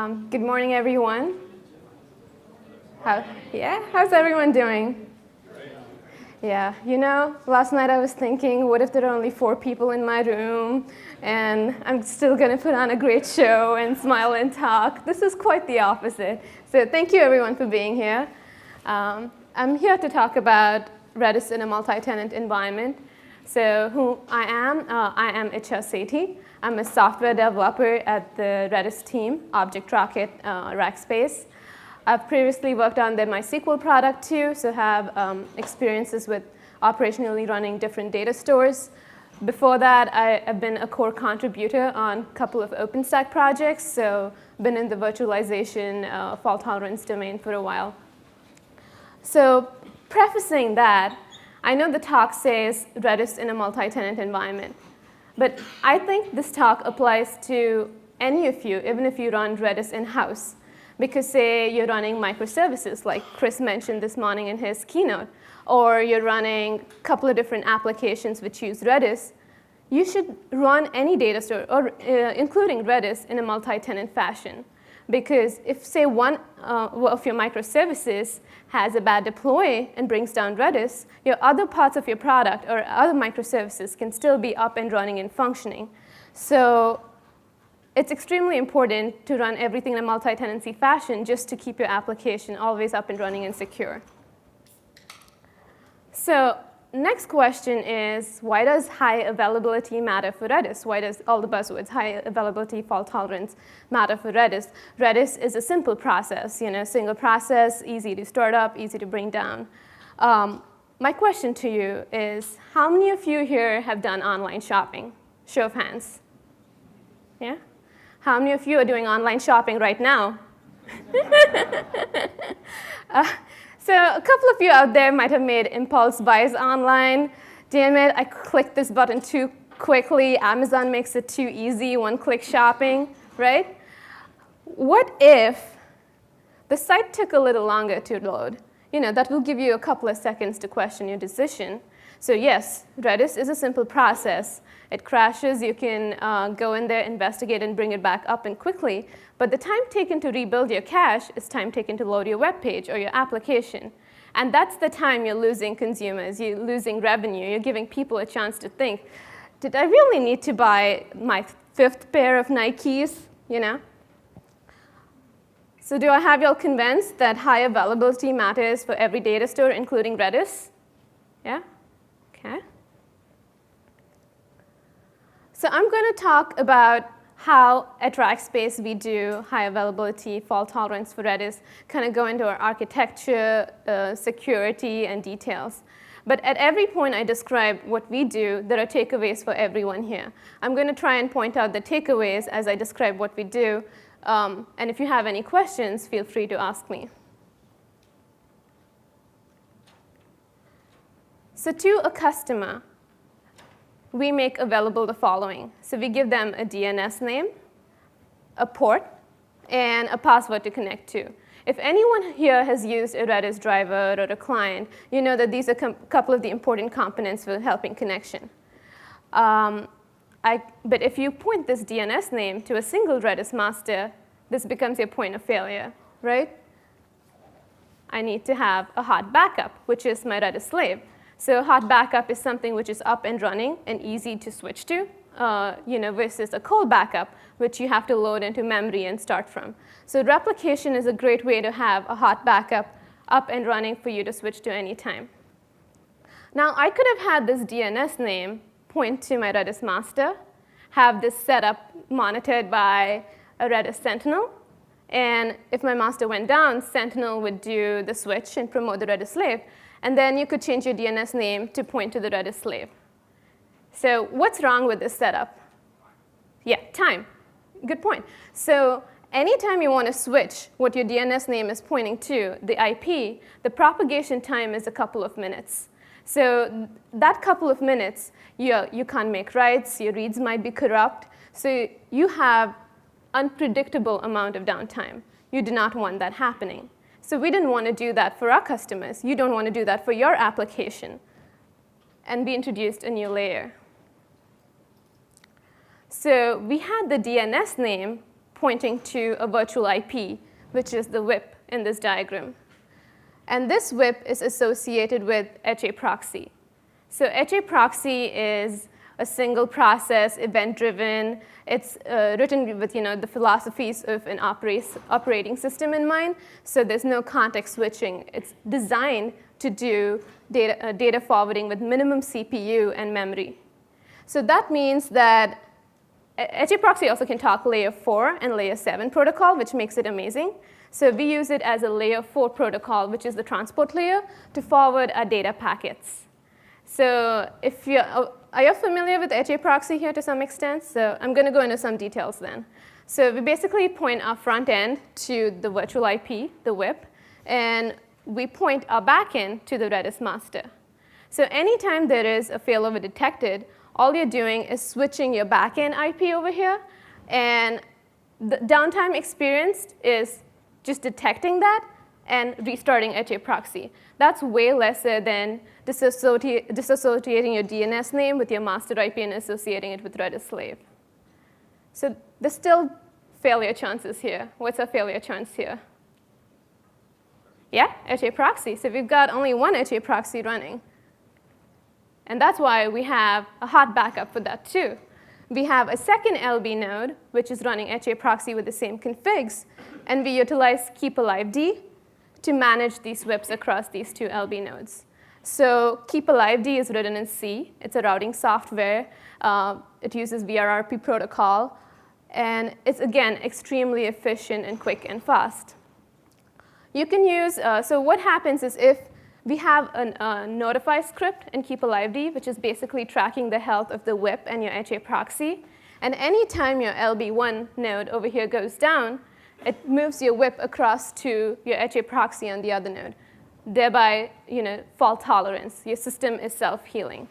Good morning, everyone. How's everyone doing? Yeah, last night I was thinking, what if there are only 4 people in my room, and I'm still going to put on a great show and smile and talk. This is quite the opposite. So thank you, everyone, for being here. I'm here to talk about Redis in a multi-tenant environment. So who I am Iccha Sethi. I'm a software developer at the Redis team, Object Rocket, Rackspace. I've previously worked on the MySQL product too, so have experiences with operationally running different data stores. Before that, I've been a core contributor on a couple of OpenStack projects, so been in the virtualization fault tolerance domain for a while. So prefacing that, I know the talk says Redis in a multi-tenant environment, but I think this talk applies to any of you, even if you run Redis in-house. Because say you're running microservices, like Chris mentioned this morning in his keynote, or you're running a couple of different applications which use Redis, you should run any data store, or including Redis, in a multi-tenant fashion. Because if, say, one of your microservices has a bad deploy and brings down Redis, your other parts of your product or other microservices can still be up and running and functioning. So it's extremely important to run everything in a multi-tenancy fashion just to keep your application always up and running and secure. So next question is, why does high availability matter for Redis? Why does all the buzzwords, high availability, fault tolerance, matter for Redis? Redis is a simple process, single process, easy to start up, easy to bring down. My question to you is, how many of you here have done online shopping? Show of hands. Yeah? How many of you are doing online shopping right now? So a couple of you out there might have made impulse buys online. Damn it, I clicked this button too quickly. Amazon makes it too easy, one-click shopping, right? What if the site took a little longer to load? That will give you a couple of seconds to question your decision. So yes, Redis is a simple process. It crashes, you can go in there, investigate, and bring it back up and quickly. But the time taken to rebuild your cache is time taken to load your web page or your application. And that's the time you're losing consumers, you're losing revenue, you're giving people a chance to think, did I really need to buy my 5th pair of Nikes? So do I have you all convinced that high availability matters for every data store, including Redis? Yeah? Okay. So I'm going to talk about how at Rackspace we do high availability, fault tolerance for Redis, kind of go into our architecture, security, and details. But at every point I describe what we do, there are takeaways for everyone here. I'm going to try and point out the takeaways as I describe what we do. And if you have any questions, feel free to ask me. So to a customer, we make available the following. So we give them a DNS name, a port, and a password to connect to. If anyone here has used a Redis driver or a client, you know that these are a couple of the important components for helping connection. But if you point this DNS name to a single Redis master, this becomes your point of failure, right? I need to have a hot backup, which is my Redis slave. So hot backup is something which is up and running and easy to switch to, versus a cold backup, which you have to load into memory and start from. So replication is a great way to have a hot backup up and running for you to switch to any time. Now, I could have had this DNS name point to my Redis master, have this setup monitored by a Redis sentinel, and if my master went down, sentinel would do the switch and promote the Redis slave. And then you could change your DNS name to point to the Redis slave. So what's wrong with this setup? Yeah, time. Good point. So anytime you want to switch what your DNS name is pointing to, the IP, the propagation time is a couple of minutes. So that couple of minutes, you can't make writes, your reads might be corrupt. So you have unpredictable amount of downtime. You do not want that happening. So we didn't want to do that for our customers. You don't want to do that for your application. And we introduced a new layer. So we had the DNS name pointing to a virtual IP, which is the WIP in this diagram. And this WIP is associated with Iccha proxy. So Iccha proxy is a single process, event-driven. It's written with the philosophies of an operating system in mind. So there's no context switching. It's designed to do data forwarding with minimum CPU and memory. So that means that Iccha proxy also can talk layer 4 and layer 7 protocol, which makes it amazing. So we use it as a layer 4 protocol, which is the transport layer, to forward our data packets. So are you familiar with Iccha proxy here to some extent? So I'm going to go into some details then. So we basically point our front end to the virtual IP, the WIP, and we point our back end to the Redis master. So anytime there is a failover detected, all you're doing is switching your back end IP over here, and the downtime experienced is just detecting that and restarting Iccha proxy. That's way lesser than disassociating your DNS name with your master IP and associating it with Redis slave. So there's still failure chances here. What's our failure chance here? Yeah, Iccha proxy. So we've got only one Iccha proxy running. And that's why we have a hot backup for that too. We have a second LB node, which is running Iccha proxy with the same configs, and we utilize keep alive D to manage these WIPs across these two LB nodes. So keep alive D is written in C. It's a routing software. It uses VRRP protocol, and it's, again, extremely efficient and quick and fast. You can use, so what happens is if we have a notify script in keep alive D, which is basically tracking the health of the WIP and your Iccha proxy, and anytime your LB1 node over here goes down, it moves your WIP across to your Iccha proxy on the other node, thereby fault tolerance. Your system is self-healing.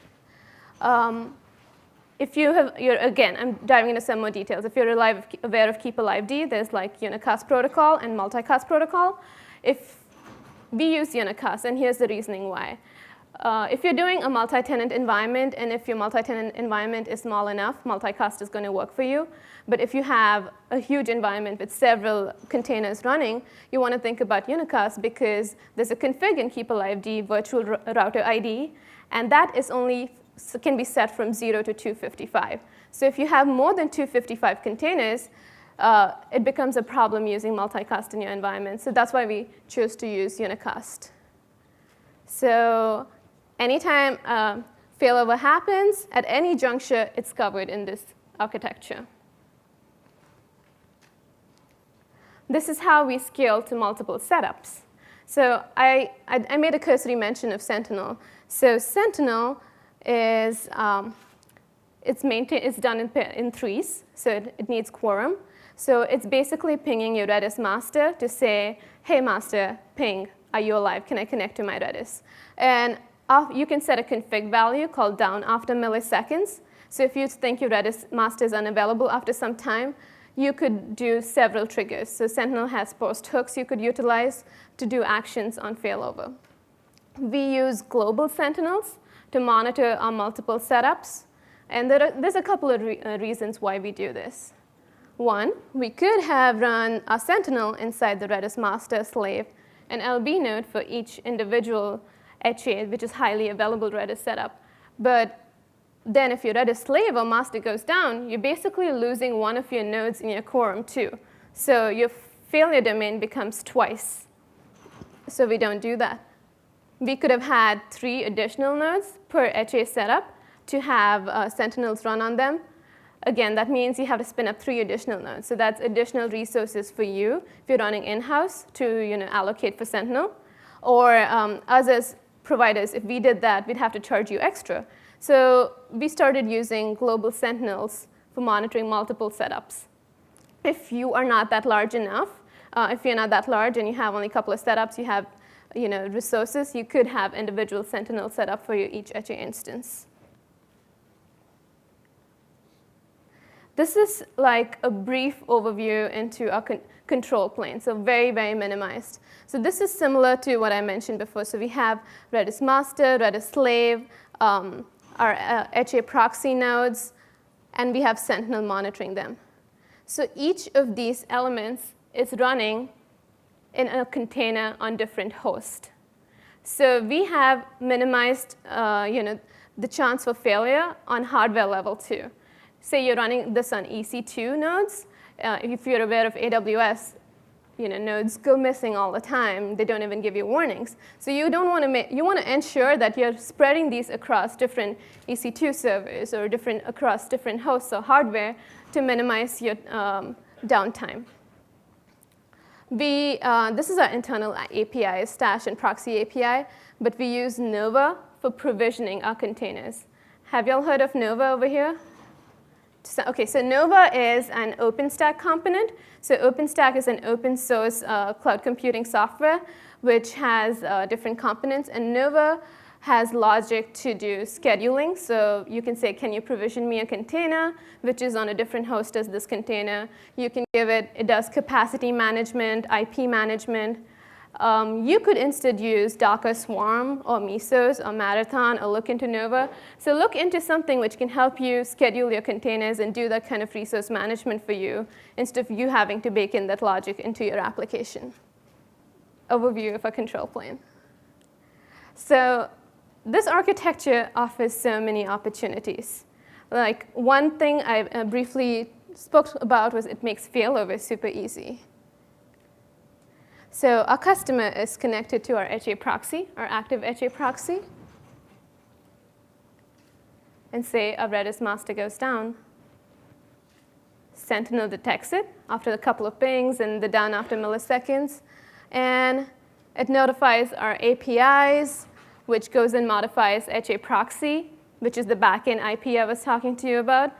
If you have, again, I'm diving into some more details. If you're aware of keep alive D, there's like unicast protocol and multicast protocol. If we use unicast, and here's the reasoning why. If you're doing a multi-tenant environment, and if your multi-tenant environment is small enough, multicast is going to work for you. But if you have a huge environment with several containers running, you want to think about unicast because there's a config in keep alive D virtual router ID, and that is can be set from 0 to 255. So if you have more than 255 containers, it becomes a problem using multicast in your environment. So that's why we chose to use unicast. So anytime failover happens, at any juncture, it's covered in this architecture. This is how we scale to multiple setups. So I made a cursory mention of Sentinel. So Sentinel is it's done in threes, so it needs quorum. So it's basically pinging your Redis master to say, hey, master, ping, are you alive? Can I connect to my Redis? And you can set a config value called down after milliseconds. So if you think your Redis master is unavailable after some time, you could do several triggers. So Sentinel has post hooks you could utilize to do actions on failover. We use global sentinels to monitor our multiple setups. And there's a couple of reasons why we do this. One, we could have run a sentinel inside the Redis master, slave, and LB node for each individual Iccha, which is highly available Redis setup. But then if your Redis slave or master goes down, you're basically losing one of your nodes in your quorum too. So your failure domain becomes twice. So we don't do that. We could have had 3 additional nodes per Iccha setup to have sentinels run on them. Again, that means you have to spin up 3 additional nodes. So that's additional resources for you if you're running in-house to allocate for Sentinel. Or us as providers, if we did that, we'd have to charge you extra. So we started using global sentinels for monitoring multiple setups. If you are not that large enough, if you're not that large and you have only a couple of setups, you have resources, you could have individual sentinels set up for each Iccha instance. This is like a brief overview into our control plane, so very, very minimized. So this is similar to what I mentioned before. So we have Redis master, Redis slave, our Iccha proxy nodes, and we have Sentinel monitoring them. So each of these elements is running in a container on different hosts. So we have minimized the chance for failure on hardware level too. Say you're running this on EC2 nodes. If you're aware of AWS, nodes go missing all the time. They don't even give you warnings. So you don't want to you want to ensure that you're spreading these across different EC2 servers or across different hosts or hardware to minimize your downtime. This is our internal API, Stash and Proxy API, but we use Nova for provisioning our containers. Have y'all heard of Nova over here? Okay, so Nova is an OpenStack component. So OpenStack is an open source cloud computing software which has different components, and Nova has logic to do scheduling. So you can say, can you provision me a container which is on a different host as this container? You can give it does capacity management, IP management. You could instead use Docker Swarm or Mesos or Marathon or look into Nova. So look into something which can help you schedule your containers and do that kind of resource management for you instead of you having to bake in that logic into your application. Overview of a control plane. So this architecture offers so many opportunities. Like one thing I briefly spoke about was it makes failover super easy. So our customer is connected to our Iccha proxy, our active Iccha proxy. And say our Redis master goes down. Sentinel detects it after a couple of pings and the down after milliseconds. And it notifies our APIs, which goes and modifies Iccha proxy, which is the backend IP I was talking to you about,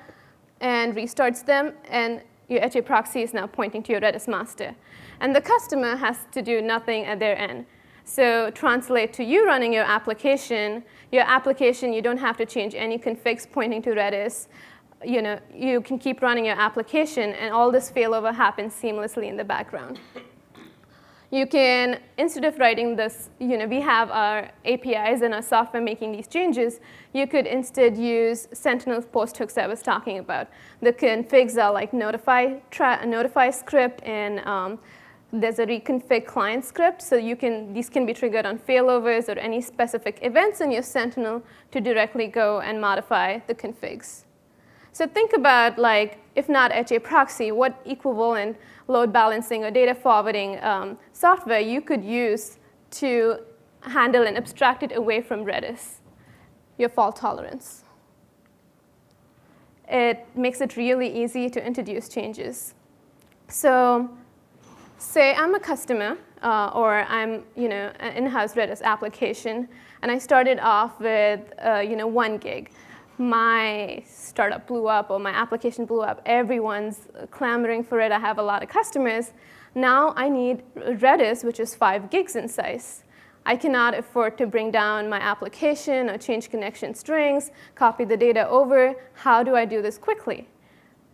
and restarts them. And your Iccha proxy is now pointing to your Redis master. And the customer has to do nothing at their end. So translate to you running your application, you don't have to change any configs pointing to Redis. You can keep running your application, and all this failover happens seamlessly in the background. You can, instead of writing this, we have our APIs and our software making these changes, you could instead use Sentinel post hooks I was talking about. The configs are like notify script, and there's a reconfig client script, so these can be triggered on failovers or any specific events in your Sentinel to directly go and modify the configs. So think about, if not Iccha proxy, what equivalent load balancing or data forwarding software you could use to handle and abstract it away from Redis, your fault tolerance. It makes it really easy to introduce changes. So say I'm a customer, or I'm an in-house Redis application, and I started off with 1 gig. My startup blew up, or my application blew up. Everyone's clamoring for it. I have a lot of customers. Now I need Redis, which is 5 gigs in size. I cannot afford to bring down my application or change connection strings, copy the data over. How do I do this quickly?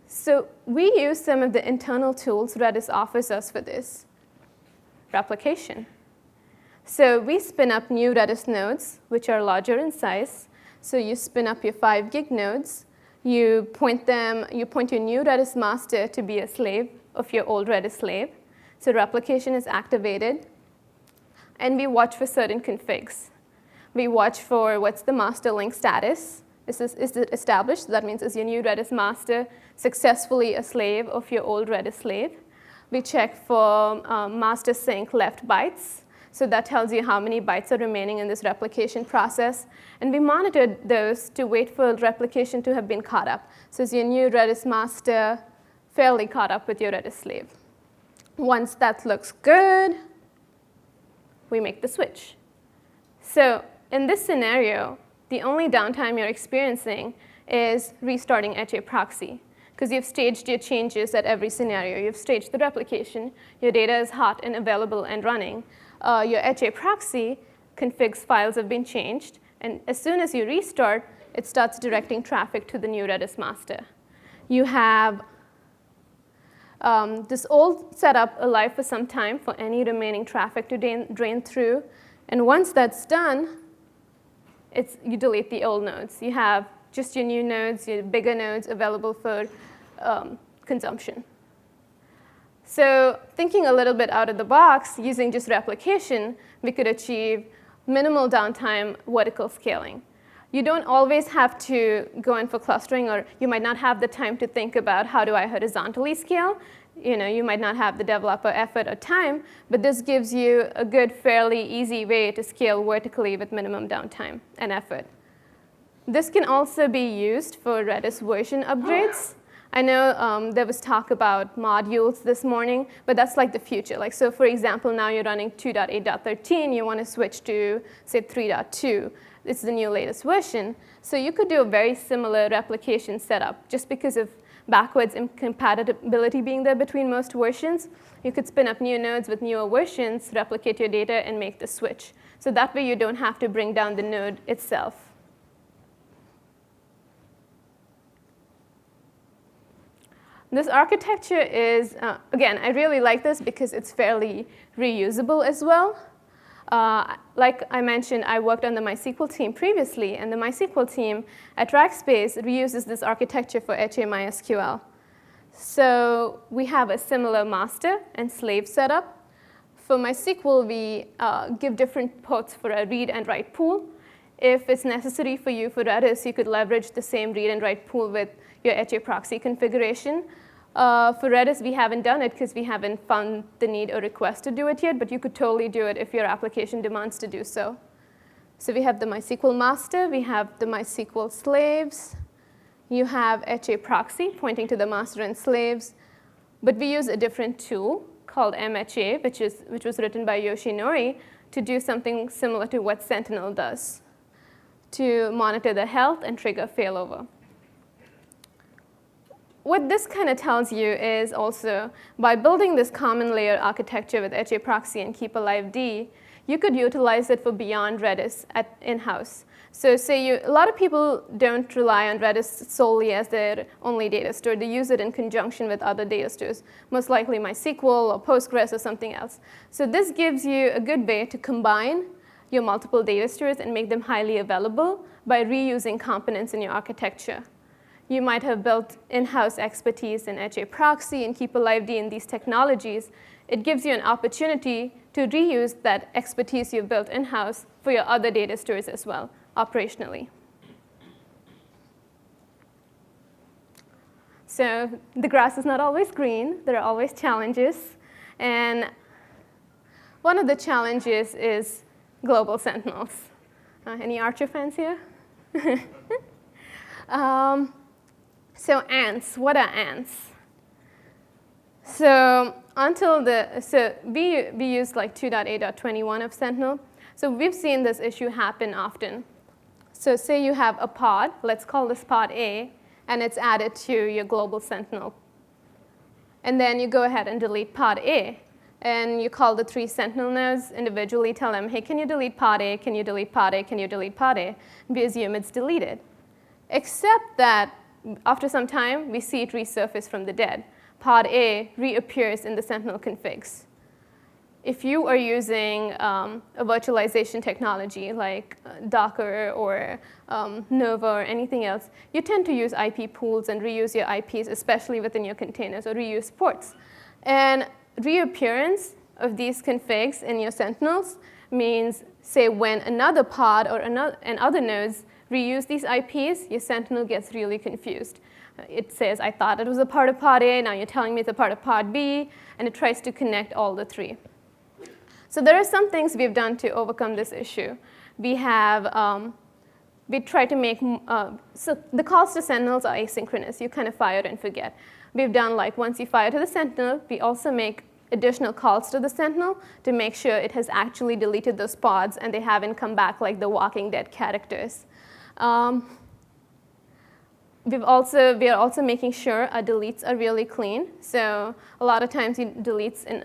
So we use some of the internal tools Redis offers us for this. Replication. So we spin up new Redis nodes, which are larger in size. So you spin up your 5 gig nodes. You point your new Redis master to be a slave of your old Redis slave. So replication is activated. And we watch for certain configs. We watch for what's the master link status. Is it established? That means is your new Redis master successfully a slave of your old Redis slave? We check for master sync left bytes. So that tells you how many bytes are remaining in this replication process. And we monitor those to wait for replication to have been caught up. So is your new Redis master fairly caught up with your Redis slave? Once that looks good, we make the switch. So in this scenario, the only downtime you're experiencing is restarting Iccha proxy, because you've staged your changes at every scenario. You've staged the replication. Your data is hot and available and running. Your Iccha proxy configs files have been changed. And as soon as you restart, it starts directing traffic to the new Redis master. You have this old setup alive for some time for any remaining traffic to drain through. And once that's done, you delete the old nodes. You have just your new nodes, your bigger nodes available for consumption. So thinking a little bit out of the box, using just replication, we could achieve minimal downtime vertical scaling. You don't always have to go in for clustering, or you might not have the time to think about how do I horizontally scale. You might not have the developer effort or time, but this gives you a good, fairly easy way to scale vertically with minimum downtime and effort. This can also be used for Redis version upgrades. I know there was talk about modules this morning, but that's like the future. So for example, now you're running 2.8.13, you want to switch to, say, 3.2. It's the new latest version. So you could do a very similar replication setup. Just because of backwards incompatibility being there between most versions, you could spin up new nodes with newer versions, replicate your data, and make the switch. So that way you don't have to bring down the node itself. This architecture is, again, I really like this because it's fairly reusable as well. Like I mentioned, I worked on the MySQL team previously, and the MySQL team at Rackspace reuses this architecture for Iccha MySQL. So we have a similar master and slave setup. For MySQL, we give different ports for a read and write pool. If it's necessary for you for Redis, you could leverage the same read and write pool with your Iccha proxy configuration. For Redis, we haven't done it because we haven't found the need or request to do it yet, but you could totally do it if your application demands to do so. So we have the MySQL master, we have the MySQL slaves, you have Iccha proxy pointing to the master and slaves, but we use a different tool called MHA, which was written by Yoshinori, to do something similar to what Sentinel does, to monitor the health and trigger failover. What this kind of tells you is also, by building this common layer architecture with Iccha proxy and keep alive D, you could utilize it for beyond Redis in-house. So say a lot of people don't rely on Redis solely as their only data store. They use it in conjunction with other data stores, most likely MySQL or Postgres or something else. So this gives you a good way to combine your multiple data stores and make them highly available by reusing components in your architecture. You might have built in-house expertise in Iccha proxy and keep alive D in these technologies. It gives you an opportunity to reuse that expertise you've built in-house for your other data stores as well, operationally. So the grass is not always green. There are always challenges. And one of the challenges is global sentinels. Any Archer fans here? So ants, what are ants? So we used like 2.8.21 of Sentinel. So we've seen this issue happen often. So say you have a pod, let's call this pod A, and it's added to your global Sentinel. And then you go ahead and delete pod A. And you call the 3 Sentinel nodes individually, tell them, hey, can you delete pod A, can you delete pod A, can you delete pod A? We assume it's deleted. Except that after some time, we see it resurface from the dead. Pod A reappears in the Sentinel configs. If you are using a virtualization technology like Docker or Nova or anything else, you tend to use IP pools and reuse your IPs, especially within your containers, or reuse ports. And reappearance of these configs in your Sentinels means, say, when another pod or and other nodes reuse these IPs, your Sentinel gets really confused. It says, I thought it was a part of pod A, now you're telling me it's a part of pod B, and it tries to connect all the 3. So there are some things we've done to overcome this issue. We try to make, so the calls to Sentinels are asynchronous. You kind of fire and forget. We've done like once you fire to the Sentinel, we also make additional calls to the Sentinel to make sure it has actually deleted those pods and they haven't come back like the Walking Dead characters. We are also making sure our deletes are really clean. So a lot of times deletes in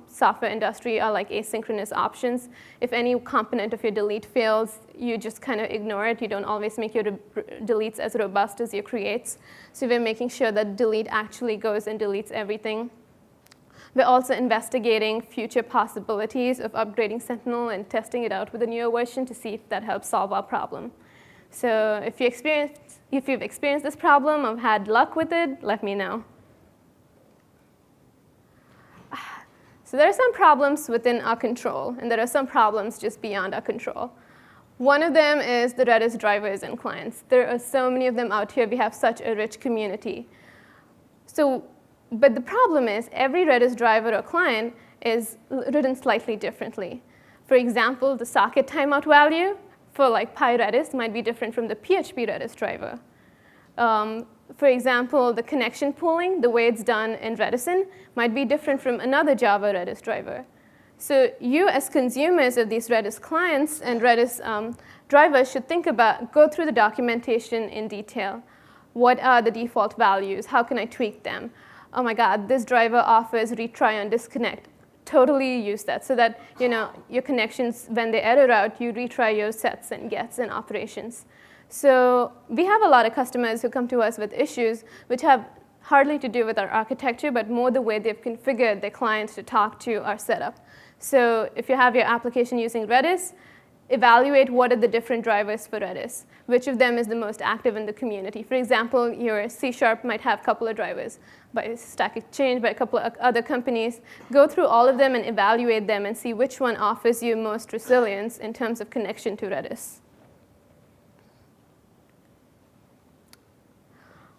software industry are like asynchronous options. If any component of your delete fails, you just kind of ignore it. You don't always make your deletes as robust as your creates. So we're making sure that delete actually goes and deletes everything. We're also investigating future possibilities of upgrading Sentinel and testing it out with a newer version to see if that helps solve our problem. So if you've experienced this problem or had luck with it, let me know. So there are some problems within our control, and there are some problems just beyond our control. One of them is the Redis drivers and clients. There are so many of them out here. We have such a rich community. But the problem is every Redis driver or client is written slightly differently. For example, the socket timeout value for like PyRedis might be different from the PHP Redis driver. For example, the connection pooling, the way it's done in Redison, might be different from another Java Redis driver. So you, as consumers of these Redis clients and Redis drivers, should go through the documentation in detail. What are the default values? How can I tweak them? Oh my God, this driver offers retry and disconnect. Totally use that so that your connections, when they error out, you retry your sets and gets and operations. So we have a lot of customers who come to us with issues which have hardly to do with our architecture, but more the way they've configured their clients to talk to our setup. So if you have your application using Redis, evaluate what are the different drivers for Redis. Which of them is the most active in the community? For example, your C# might have a couple of drivers by Stack Exchange, by a couple of other companies. Go through all of them and evaluate them and see which one offers you most resilience in terms of connection to Redis.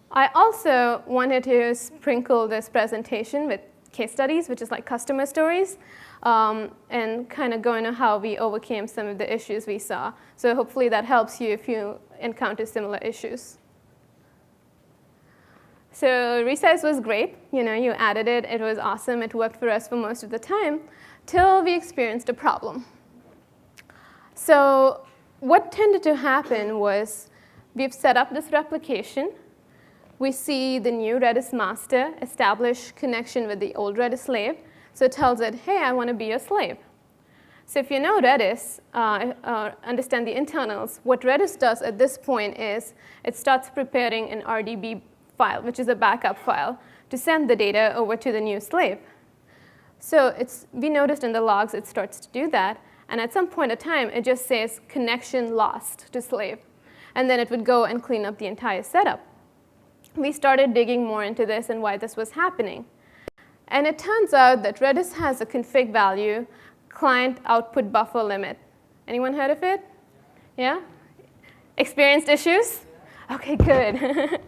I also wanted to sprinkle this presentation with case studies, which is like customer stories, and kind of go into how we overcame some of the issues we saw. So hopefully that helps you if you encounter similar issues. So resize was great. You added it. It was awesome. It worked for us for most of the time, till we experienced a problem. So what tended to happen was we've set up this replication. We see the new Redis master establish connection with the old Redis slave. So it tells it, hey, I want to be your slave. So if you know Redis, understand the internals, what Redis does at this point is it starts preparing an RDB file, which is a backup file, to send the data over to the new slave. So we noticed in the logs it starts to do that. And at some point in time, it just says connection lost to slave. And then it would go and clean up the entire setup. We started digging more into this and why this was happening. And it turns out that Redis has a config value, client output buffer limit. Anyone heard of it? Yeah? Experienced issues? OK, good.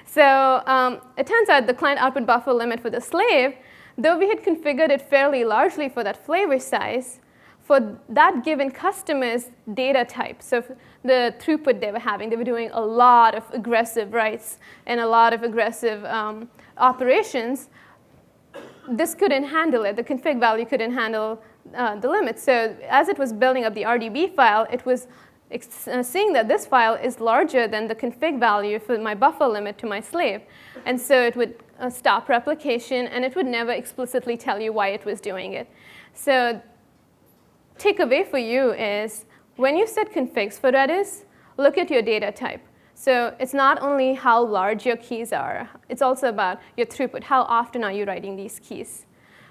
So it turns out the client output buffer limit for the slave, though we had configured it fairly largely for that flavor size, for that given customer's data type, so the throughput they were doing a lot of aggressive writes and a lot of aggressive operations. This couldn't handle it. The config value couldn't handle the limit. So as it was building up the RDB file, it was seeing that this file is larger than the config value for my buffer limit to my slave. And so it would stop replication, and it would never explicitly tell you why it was doing it. So takeaway for you is when you set configs for Redis, look at your data type. So it's not only how large your keys are, it's also about your throughput. How often are you writing these keys?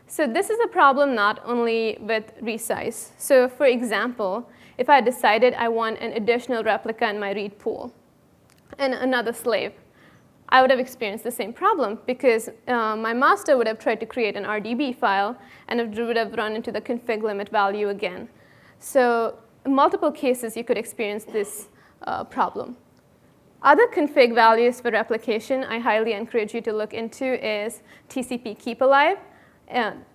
So this is a problem not only with resize. So for example, if I decided I want an additional replica in my read pool and another slave, I would have experienced the same problem because my master would have tried to create an RDB file, and it would have run into the config limit value again. So in multiple cases, you could experience this problem. Other config values for replication I highly encourage you to look into is TCP keep alive.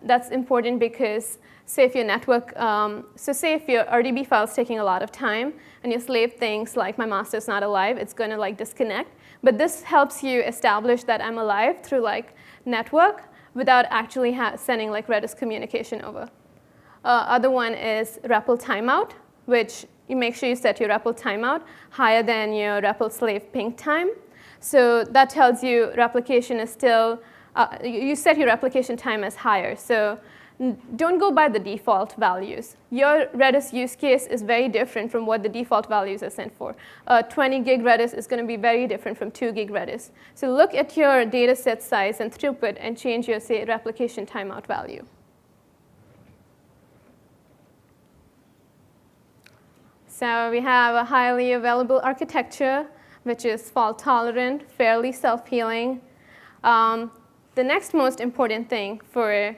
That's important because say if your network, say if your RDB file is taking a lot of time and your slave thinks like my master is not alive, it's going to like disconnect. But this helps you establish that I'm alive through like network without actually sending like Redis communication over. Other one is REPL timeout, which you make sure you set your REPL timeout higher than your REPL slave ping time. So that tells you replication is still, you set your replication time as higher. So don't go by the default values. Your Redis use case is very different from what the default values are sent for. 20 gig Redis is going to be very different from 2 gig Redis. So look at your data set size and throughput and change your, say, replication timeout value. So we have a highly available architecture, which is fault tolerant, fairly self-healing. The next most important thing for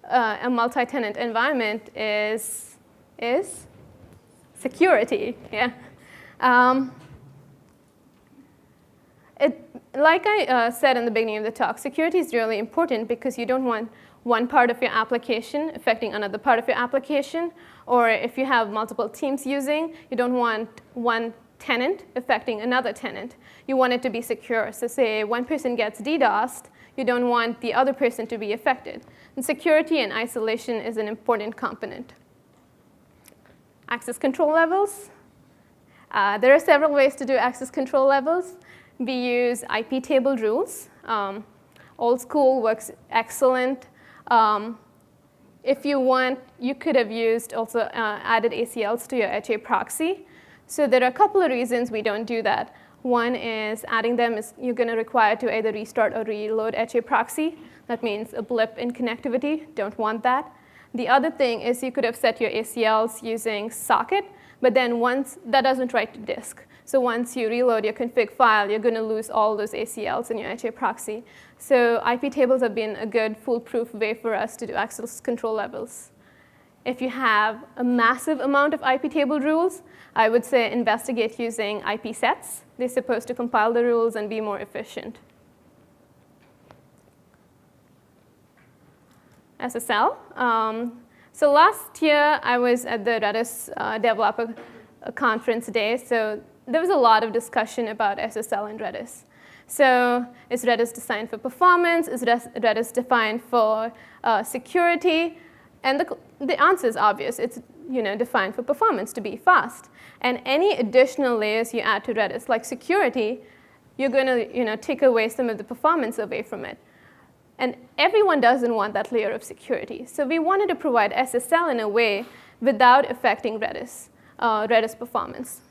a multi-tenant environment is security. Yeah. Like I said in the beginning of the talk, security is really important because you don't want one part of your application affecting another part of your application. Or if you have multiple teams using, you don't want one tenant affecting another tenant. You want it to be secure. So say one person gets DDoSed, you don't want the other person to be affected. And security and isolation is an important component. Access control levels. There are several ways to do access control levels. We use IP table rules. Old school works excellent. If you want, you could have used also added ACLs to your Iccha proxy. So there are a couple of reasons we don't do that. One is adding them is you're going to require to either restart or reload Iccha proxy. That means a blip in connectivity. Don't want that. The other thing is you could have set your ACLs using socket, but then once that doesn't write to disk. So once you reload your config file, you're going to lose all those ACLs in your Iccha proxy. So IP tables have been a good foolproof way for us to do access control levels. If you have a massive amount of IP table rules, I would say investigate using IP sets. They're supposed to compile the rules and be more efficient. SSL. So last year, I was at the Redis developer conference day. So there was a lot of discussion about SSL in Redis. So is Redis designed for performance? Is Redis defined for security? And the answer is obvious. It's defined for performance, to be fast. And any additional layers you add to Redis, like security, you're going to take away some of the performance away from it. And everyone doesn't want that layer of security. So we wanted to provide SSL in a way without affecting Redis performance.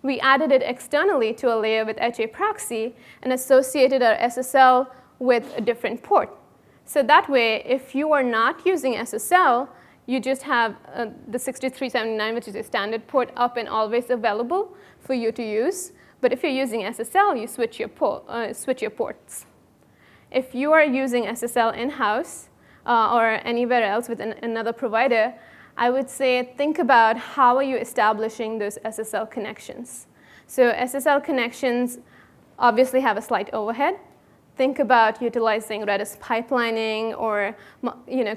We added it externally to a layer with Iccha proxy and associated our SSL with a different port. So that way, if you are not using SSL, you just have the 6379, which is a standard port, up and always available for you to use. But if you're using SSL, you switch your ports. If you are using SSL in-house or anywhere else with another provider, I would say think about how are you establishing those SSL connections. So SSL connections obviously have a slight overhead. Think about utilizing Redis pipelining or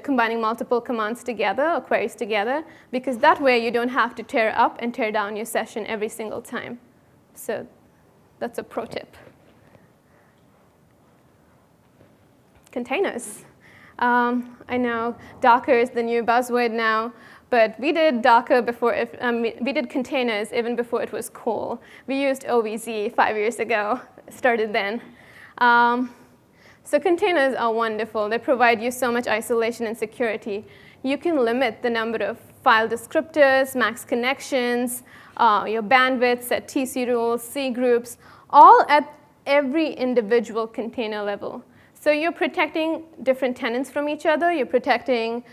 combining multiple commands together or queries together, because that way you don't have to tear up and tear down your session every single time. So that's a pro tip. Containers. I know Docker is the new buzzword now, but we did Docker before. We did containers even before it was cool. We used OVZ 5 years ago. Started then. So containers are wonderful. They provide you so much isolation and security. You can limit the number of file descriptors, max connections, your bandwidth, set TC rules, C groups, all at every individual container level. So you're protecting different tenants from each other. You're protecting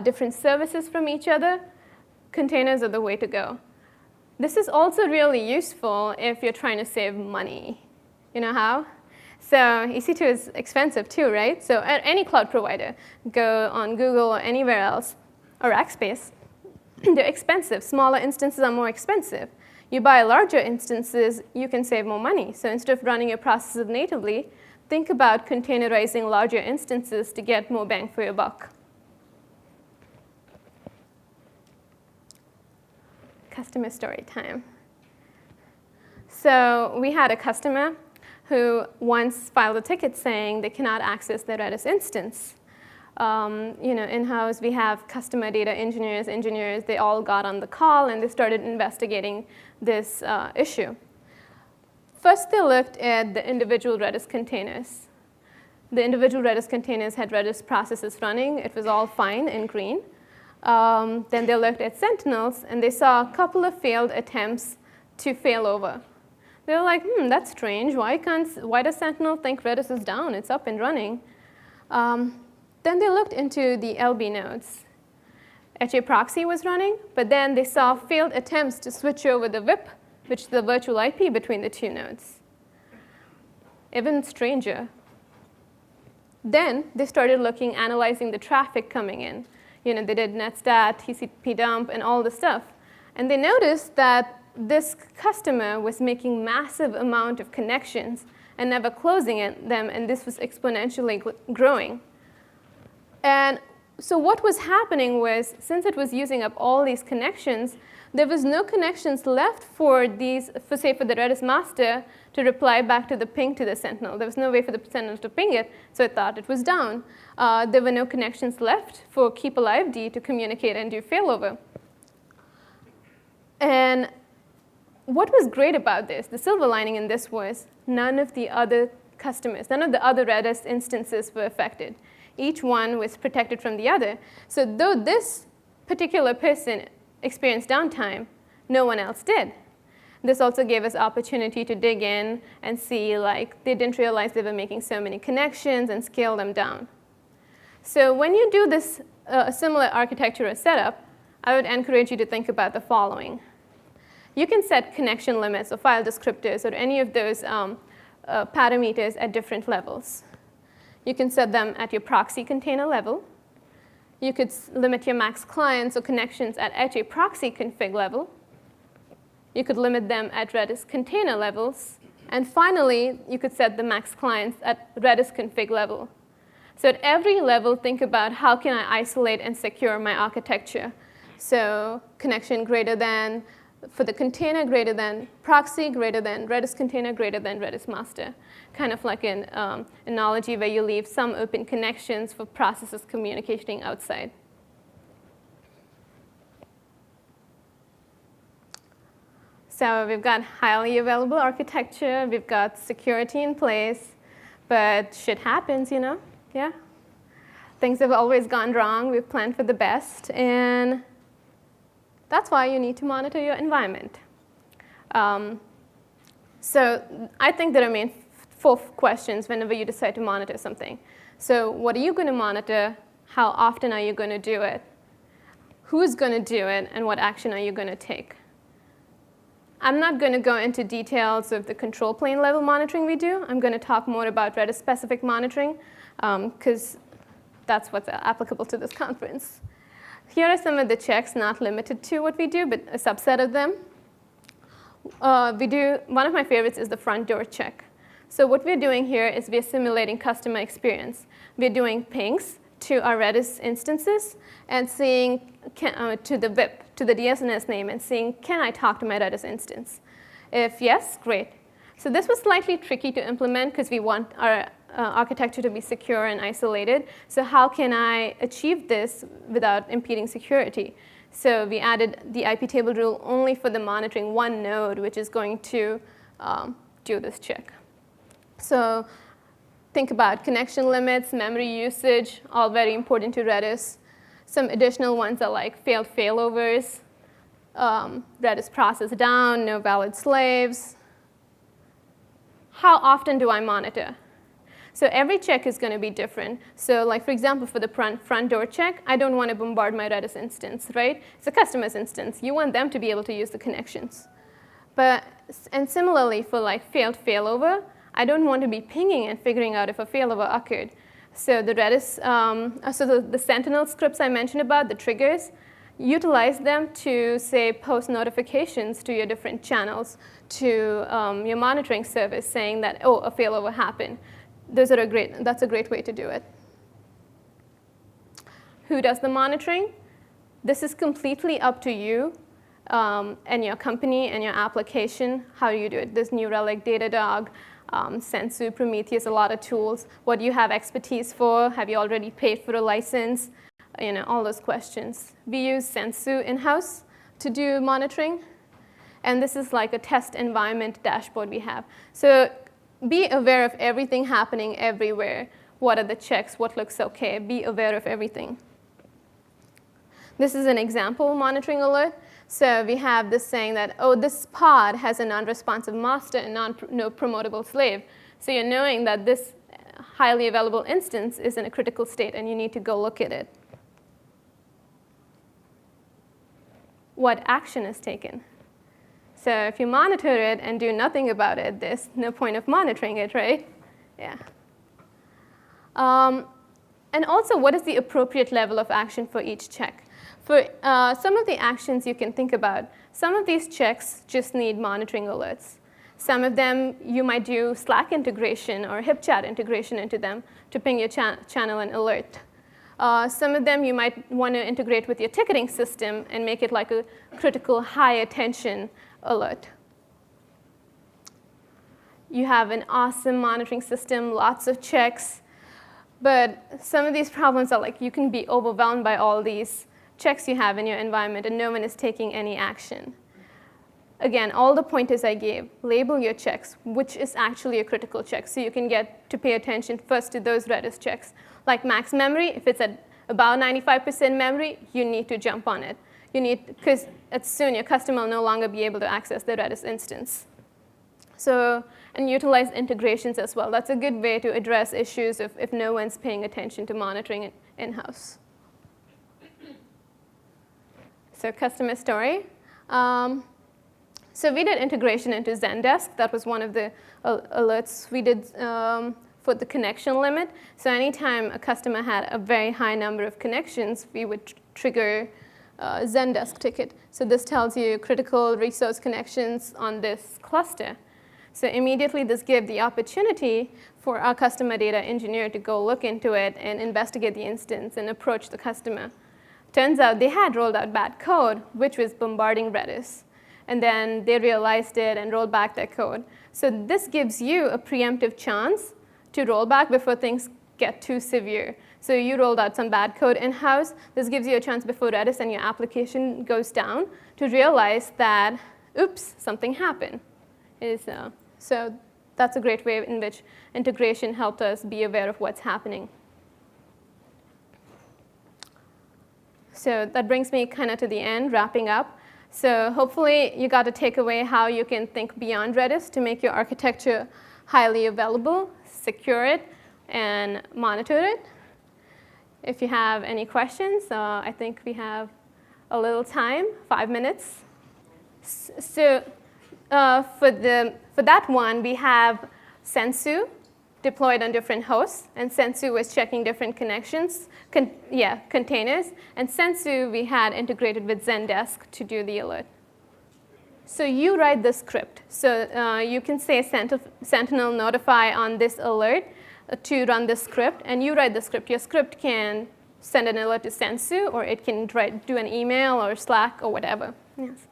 different services from each other. Containers are the way to go. This is also really useful if you're trying to save money. You know how? So EC2 is expensive too, right? So at any cloud provider, go on Google or anywhere else, or Rackspace, they're expensive. Smaller instances are more expensive. You buy larger instances, you can save more money. So instead of running your processes natively, think about containerizing larger instances to get more bang for your buck. Customer story time. So we had a customer who once filed a ticket saying they cannot access their Redis instance. In-house, we have customer data engineers, they all got on the call and they started investigating this issue. First, they looked at the individual Redis containers. The individual Redis containers had Redis processes running. It was all fine in green. Then they looked at sentinels, and they saw a couple of failed attempts to fail over. They were like, that's strange. Why does Sentinel think Redis is down? It's up and running. Then they looked into the LB nodes. Iccha proxy was running, but then they saw failed attempts to switch over the VIP, which is the virtual IP between the two nodes. Even stranger, Then they started analyzing the traffic coming in. They did netstat, TCP dump, and all the stuff. And they noticed that this customer was making massive amount of connections and never closing them, and this was exponentially growing. And so what was happening was, since it was using up all these connections, there was no connections left for say for the Redis master to reply back to the ping to the sentinel. There was no way for the sentinel to ping it, so it thought it was down. There were no connections left for keep alive D to communicate and do failover. And what was great about this, the silver lining in this was none of the other customers, none of the other Redis instances were affected. Each one was protected from the other. So though this particular person experienced downtime, no one else did. This also gave us opportunity to dig in and see, they didn't realize they were making so many connections and scale them down. So when you do this similar architecture or setup, I would encourage you to think about the following. You can set connection limits or file descriptors or any of those parameters at different levels. You can set them at your proxy container level. You could limit your max clients or connections at a proxy config level. You could limit them at Redis container levels. And finally, you could set the max clients at Redis config level. So at every level, think about how can I isolate and secure my architecture. So connection greater than, for the container greater than, proxy greater than, Redis container greater than Redis master. Kind of like an analogy where you leave some open connections for processes communicating outside. So we've got highly available architecture, we've got security in place, but shit happens, yeah? Things have always gone wrong, we've planned for the best, and that's why you need to monitor your environment. So I think there are main 4 questions whenever you decide to monitor something. So what are you going to monitor? How often are you going to do it? Who's going to do it? And what action are you going to take? I'm not going to go into details of the control plane level monitoring we do. I'm going to talk more about Redis-specific monitoring, because that's what's applicable to this conference. Here are some of the checks, not limited to what we do, but a subset of them. One of my favorites is the front door check. So what we're doing here is we're simulating customer experience. We're doing pings to our Redis instances and seeing to the VIP, to the DSNS name, and seeing, can I talk to my Redis instance? If yes, great. So this was slightly tricky to implement because we want our architecture to be secure and isolated. So how can I achieve this without impeding security? So we added the IP table rule only for the monitoring one node, which is going to do this check. So think about connection limits, memory usage, all very important to Redis. Some additional ones are like failed failovers, Redis process down, no valid slaves. How often do I monitor? So every check is going to be different. So like, for example, for the front door check, I don't want to bombard my Redis instance, right? It's a customer's instance. You want them to be able to use the connections. And similarly, for like failed failover, I don't want to be pinging and figuring out if a failover occurred. So the Redis, the sentinel scripts I mentioned about, the triggers, utilize them to, say, post notifications to your different channels, to your monitoring service saying that, oh, a failover happened. That's a great way to do it. Who does the monitoring? This is completely up to you and your company and your application. How do you do it? There's New Relic, Datadog, Sensu, Prometheus, a lot of tools. What do you have expertise for? Have you already paid for a license? All those questions. We use Sensu in-house to do monitoring. And this is like a test environment dashboard we have. So be aware of everything happening everywhere. What are the checks? What looks OK? Be aware of everything. This is an example monitoring alert. So we have this saying that, oh, this pod has a non-responsive master and no promotable slave. So you're knowing that this highly available instance is in a critical state, and you need to go look at it. What action is taken? So if you monitor it and do nothing about it, there's no point of monitoring it, right? Yeah. And also, what is the appropriate level of action for each check? For some of the actions you can think about, some of these checks just need monitoring alerts. Some of them, you might do Slack integration or HipChat integration into them to ping your channel an alert. Some of them, you might want to integrate with your ticketing system and make it like a critical high attention alert. You have an awesome monitoring system, lots of checks. But some of these problems are like you can be overwhelmed by all these checks you have in your environment, and no one is taking any action. Again, all the pointers I gave, label your checks, which is actually a critical check, so you can get to pay attention first to those Redis checks. Like max memory, if it's at about 95% memory, you need to jump on it. You need, because soon your customer will no longer be able to access the Redis instance. So, and utilize integrations as well. That's a good way to address issues if no one's paying attention to monitoring it in-house. So customer story. So we did integration into Zendesk. That was one of the alerts we did for the connection limit. So anytime a customer had a very high number of connections, we would trigger a Zendesk ticket. So this tells you critical resource connections on this cluster. So immediately this gave the opportunity for our customer data engineer to go look into it and investigate the instance and approach the customer. Turns out they had rolled out bad code, which was bombarding Redis. And then they realized it and rolled back their code. So this gives you a preemptive chance to roll back before things get too severe. So you rolled out some bad code in-house. This gives you a chance before Redis and your application goes down to realize that, oops, something happened. So that's a great way in which integration helped us be aware of what's happening. So that brings me kind of to the end, wrapping up. So hopefully you got to take away how you can think beyond Redis to make your architecture highly available, secure it, and monitor it. If you have any questions, I think we have a little time, 5 minutes. So for that one, we have Sensu deployed on different hosts, and Sensu was checking different connections, containers, and Sensu we had integrated with Zendesk to do the alert. So you write the script. So you can say sentinel notify on this alert to run the script, and you write the script. Your script can send an alert to Sensu, or it can do an email or Slack or whatever. Yes.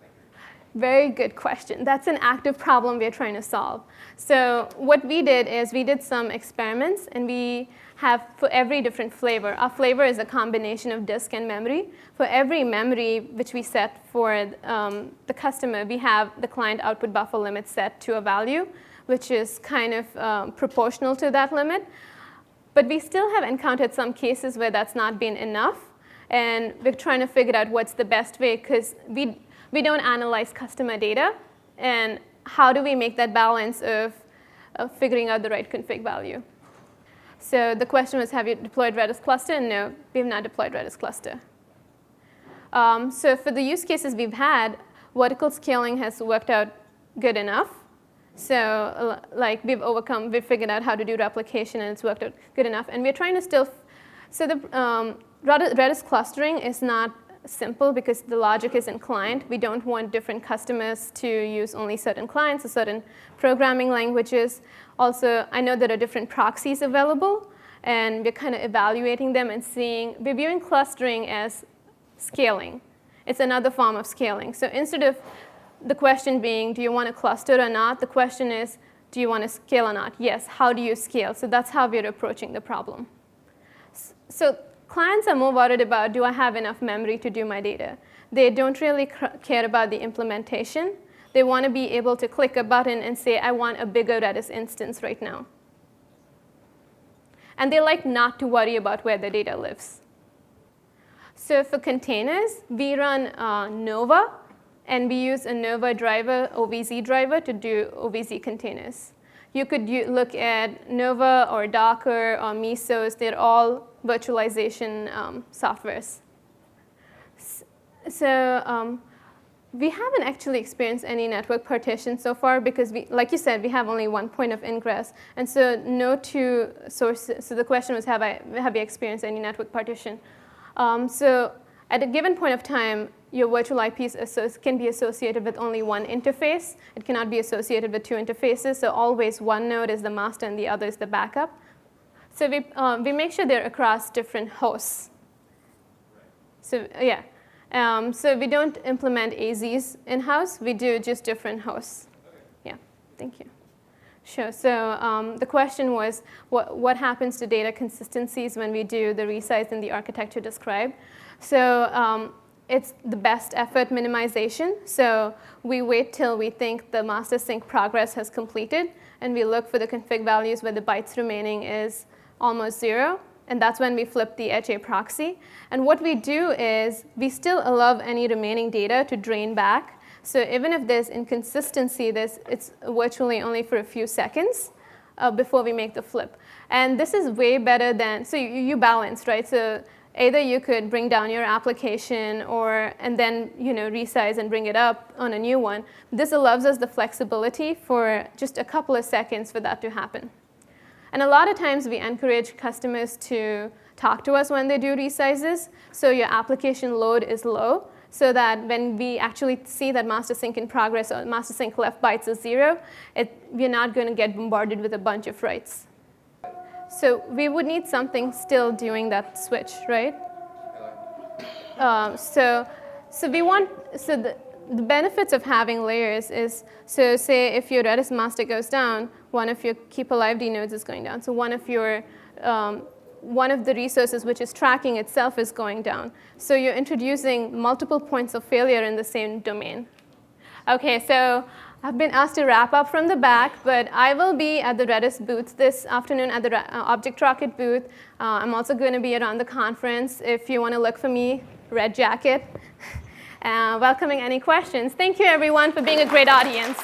Very good question. That's an active problem we're trying to solve. So what we did is we did some experiments, and we have for every different flavor. Our flavor is a combination of disk and memory. For every memory which we set for the customer, we have the client output buffer limit set to a value, which is kind of proportional to that limit. But we still have encountered some cases where that's not been enough. And we're trying to figure out what's the best way, because we don't analyze customer data, and how do we make that balance of figuring out the right config value? So the question was, have you deployed Redis cluster? No, we have not deployed Redis cluster. So for the use cases we've had, vertical scaling has worked out good enough. So like we've figured out how to do replication, and it's worked out good enough. And we're trying to still, so the Redis clustering is not simple because the logic is in client. We don't want different customers to use only certain clients or certain programming languages. Also, I know there are different proxies available, and we're kind of evaluating them and we're viewing clustering as scaling. It's another form of scaling. So instead of the question being, do you want to cluster or not, the question is, do you want to scale or not? Yes, how do you scale? So that's how we're approaching the problem. So clients are more worried about, do I have enough memory to do my data? They don't really care about the implementation. They want to be able to click a button and say, I want a bigger Redis instance right now. And they like not to worry about where the data lives. So for containers, we run Nova, and we use a Nova driver, OVZ driver, to do OVZ containers. You could look at Nova or Docker or Mesos. They're all virtualization softwares. So We haven't actually experienced any network partition so far because, like you said, we have only one point of ingress. And so no two sources. So the question was, have you experienced any network partition? So at a given point of time, your virtual IPs can be associated with only one interface. It cannot be associated with two interfaces. So always one node is the master and the other is the backup. So we make sure they're across different hosts. So yeah. So we don't implement AZs in-house. We do just different hosts. Yeah, thank you. Sure. So the question was, what happens to data consistencies when we do the resize in the architecture described? So it's the best effort minimization. So we wait till we think the master sync progress has completed, and we look for the config values where the bytes remaining is almost 0. And that's when we flip the HA proxy. And what we do is we still allow any remaining data to drain back. So even if there's inconsistency, it's virtually only for a few seconds before we make the flip. And this is way better than, so you balance, right? So either you could bring down your application and then resize and bring it up on a new one. This allows us the flexibility for just a couple of seconds for that to happen. And a lot of times we encourage customers to talk to us when they do resizes, so your application load is low, so that when we actually see that master sync in progress or master sync left bytes is 0, we're not going to get bombarded with a bunch of writes. So we would need something still doing that switch, right? The benefits of having layers is, so say if your Redis master goes down, one of your keep alive D nodes is going down. So one of the resources which is tracking itself is going down. So you're introducing multiple points of failure in the same domain. OK, so I've been asked to wrap up from the back, but I will be at the Redis booth this afternoon at the Object Rocket booth. I'm also going to be around the conference. If you want to look for me, red jacket. Welcoming any questions. Thank you, everyone, for being a great audience.